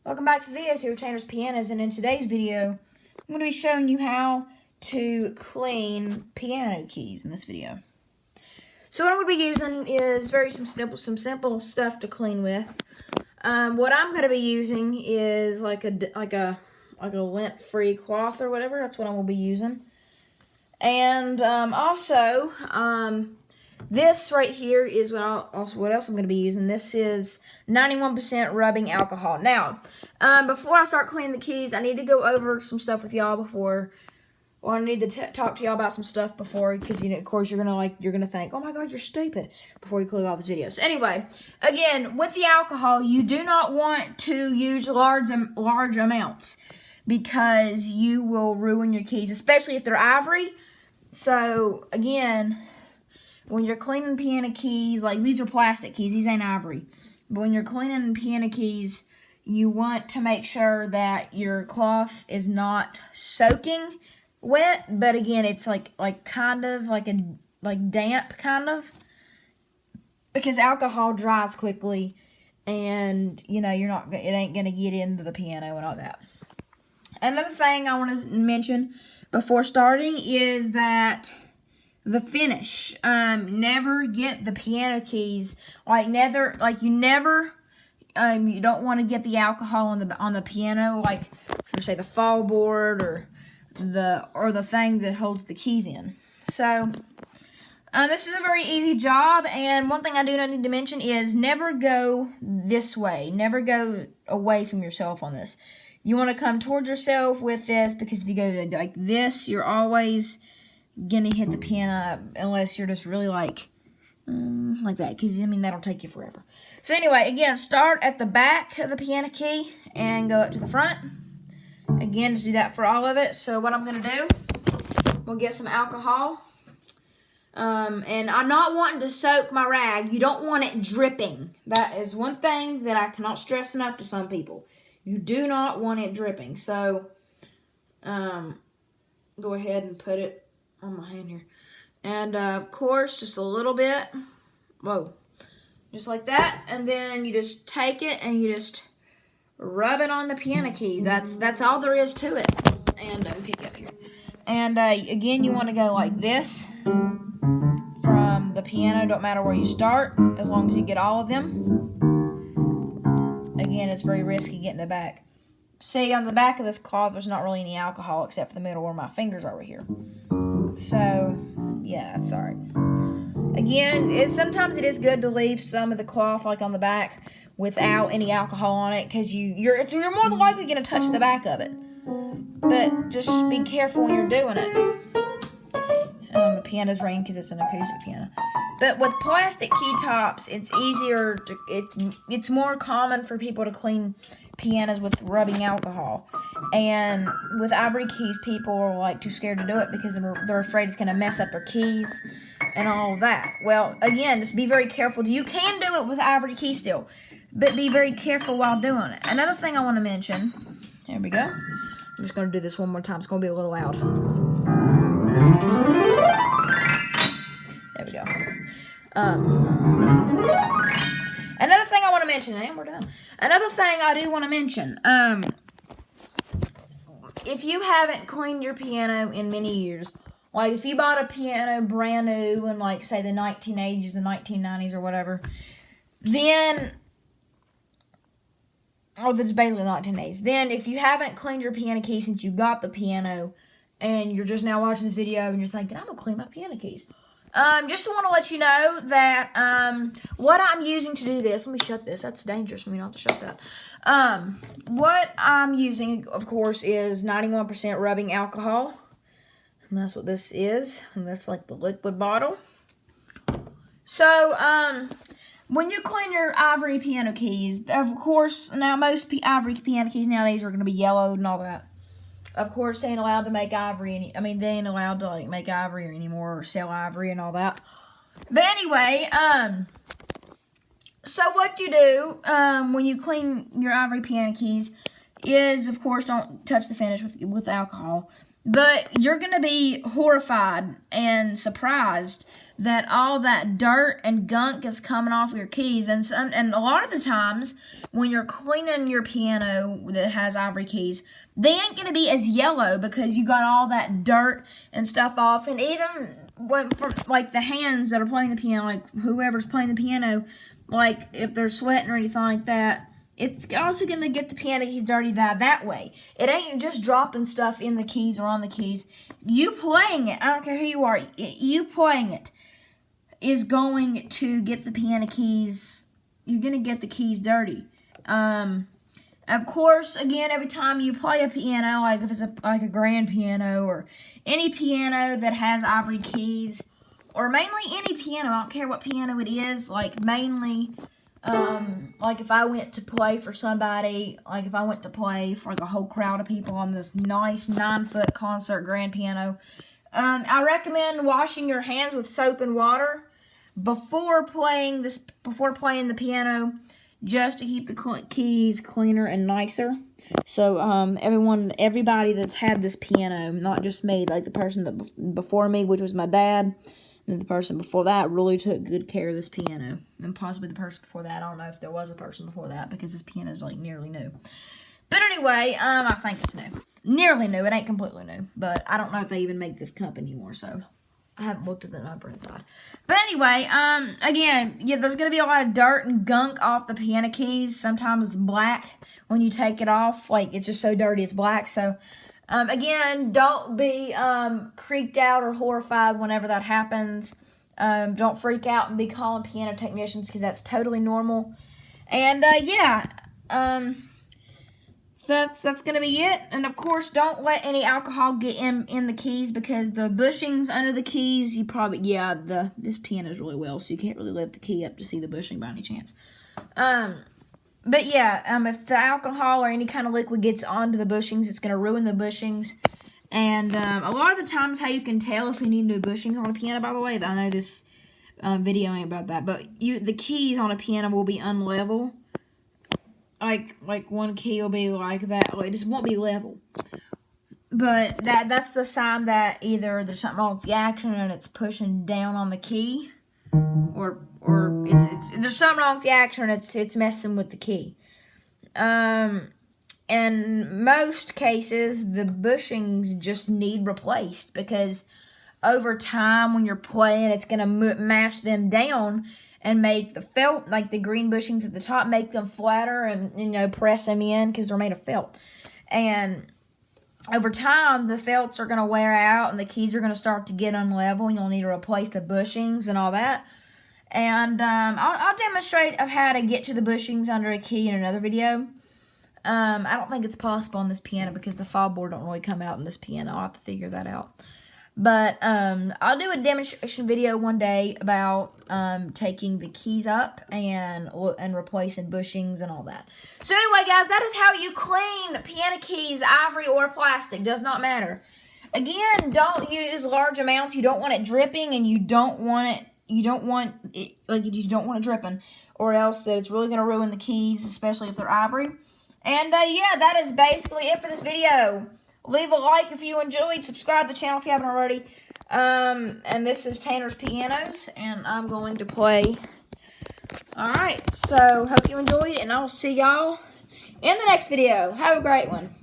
Welcome back to the video. Here with Tanner's Pianos, and in today's video, I'm going to be showing you how to clean piano keys in this video. So what I'm going to be using is some simple stuff to clean with. What I'm going to be using is like a lint-free cloth or whatever. That's what I'm going to be using. And also, this right here is what else I'm going to be using. This is 91% rubbing alcohol. Now, before I start cleaning the keys, I need to go over some stuff with y'all before. Well, I need to talk to y'all about some stuff before, because of course you're gonna think, oh my God, you're stupid, before you click off this video. So anyway, again, with the alcohol, you do not want to use large amounts, because you will ruin your keys, especially if they're ivory. So again, when you're cleaning piano keys, like these are plastic keys, these ain't ivory. But when you're cleaning piano keys, you want to make sure that your cloth is not soaking wet, but again, it's like kind of like damp kind of, because alcohol dries quickly, and it ain't gonna get into the piano and all that. Another thing I want to mention before starting is that the finish. Never get the piano keys you don't want to get the alcohol on the piano, like for say the fall board or the thing that holds the keys in. So this is a very easy job, and one thing I do not need to mention is never go this way. Never go away from yourself on this. You want to come towards yourself with this, because if you go like this, you're always gonna hit the piano, unless you're just really like that, because that'll take you forever. So anyway, again, start at the back of the piano key and go up to the front. Again, just do that for all of it. So what I'm gonna do, we'll get some alcohol, and I'm not wanting to soak my rag. You don't want it dripping. That is one thing that I cannot stress enough to some people. You do not want it dripping. So go ahead and put it on my hand here, and of course just a little bit, just like that, and then you just take it and you just rub it on the piano keys. That's all there is to it. And pick up here, and again, you want to go like this from the piano. Don't matter where you start, as long as you get all of them. Again, it's very risky getting the back. See, on the back of this cloth, there's not really any alcohol except for the middle where my fingers are right here. So, yeah, that's alright. Again, sometimes it is good to leave some of the cloth like on the back without any alcohol on it, because you're more than likely going to touch the back of it. But just be careful when you're doing it. The piano's ringing because it's an acoustic piano. But with plastic key tops, it's easier to, it's more common for people to clean pianos with rubbing alcohol. And with ivory keys, people are too scared to do it because they're afraid it's going to mess up their keys and all of that. Well, again, just be very careful. You can do it with ivory keys still, but be very careful while doing it. Another thing I want to mention, here we go. I'm just going to do this one more time. It's going to be a little loud. There we go. Another thing I want to mention, and we're done. Another thing I do want to mention, if you haven't cleaned your piano in many years, like if you bought a piano brand new in say the 1980s, the 1990s or whatever, then, that's basically the 1980s, then if you haven't cleaned your piano keys since you got the piano, and you're just now watching this video and you're thinking, I'm going to clean my piano keys. Just want to let you know that what I'm using to do this, let me shut this, that's dangerous for me not to shut that. What I'm using, of course, is 91% rubbing alcohol, and that's what this is, and that's like the liquid bottle. So, when you clean your ivory piano keys, of course, now most ivory piano keys nowadays are going to be yellowed and all that. Of course, they ain't allowed to make ivory. They ain't allowed to make ivory anymore or sell ivory and all that. But anyway, so what you do when you clean your ivory piano keys is, of course, don't touch the finish with alcohol. But you're gonna be horrified and surprised that all that dirt and gunk is coming off your keys. And a lot of the times when you're cleaning your piano that has ivory keys, they ain't going to be as yellow because you got all that dirt and stuff off. And even when, for, like, the hands that are playing the piano, like whoever's playing the piano, like if they're sweating or anything like that, it's also going to get the piano keys dirty that way. It ain't just dropping stuff in the keys or on the keys. You playing it, I don't care who you are, you playing it is going to get the piano keys, you're going to get the keys dirty. Of course, again, every time you play a piano, like if it's like a grand piano or any piano that has ivory keys, or mainly any piano, I don't care what piano it is, like mainly, like if I went to play for somebody, like if I went to play for like a whole crowd of people on this nice 9-foot concert grand piano, I recommend washing your hands with soap and water before playing the piano, just to keep the keys cleaner and nicer. So everybody that's had this piano, not just me, like the person that before me, which was my dad, and the person before that really took good care of this piano. And possibly the person before that. I don't know if there was a person before that because this piano is like nearly new. But anyway, I think it's new. Nearly new. It ain't completely new. But I don't know if they even make this cup anymore, so I haven't looked at the upper inside. But anyway, again, yeah, there's going to be a lot of dirt and gunk off the piano keys. Sometimes it's black when you take it off. Like, it's just so dirty it's black. So, again, don't be creeped out or horrified whenever that happens. Don't freak out and be calling piano technicians because that's totally normal. And, yeah, that's going to be it. And, of course, don't let any alcohol get in the keys because the bushings under the keys, you probably, yeah, this piano is really well, so you can't really lift the key up to see the bushing by any chance. But, yeah, if the alcohol or any kind of liquid gets onto the bushings, it's going to ruin the bushings. And a lot of the times how you can tell if you need new bushings on a piano, by the way, I know this video ain't about that, but the keys on a piano will be unlevel. Like one key will be like that. It just won't be level. But that's the sign that either there's something wrong with the action and it's pushing down on the key, or there's something wrong with the action and it's messing with the key. In most cases, the bushings just need replaced because over time when you're playing, it's going to mash them down and make the felt, like the green bushings at the top, make them flatter and, you know, press them in because they're made of felt. And over time, the felts are going to wear out and the keys are going to start to get unlevel and you'll need to replace the bushings and all that. And I'll demonstrate of how to get to the bushings under a key in another video. I don't think it's possible on this piano because the fob board don't really come out in this piano. I'll have to figure that out. But I'll do a demonstration video one day about taking the keys up and replacing bushings and all that. So anyway, guys, that is how you clean piano keys, ivory or plastic. Does not matter. Again, don't use large amounts. You don't want it dripping, and you don't want it dripping, or else that it's really going to ruin the keys, especially if they're ivory. And yeah, that is basically it for this video. Leave a like if you enjoyed. Subscribe to the channel if you haven't already. And this is Tanner's Pianos, and I'm going to play. Alright, so hope you enjoyed, and I'll see y'all in the next video. Have a great one.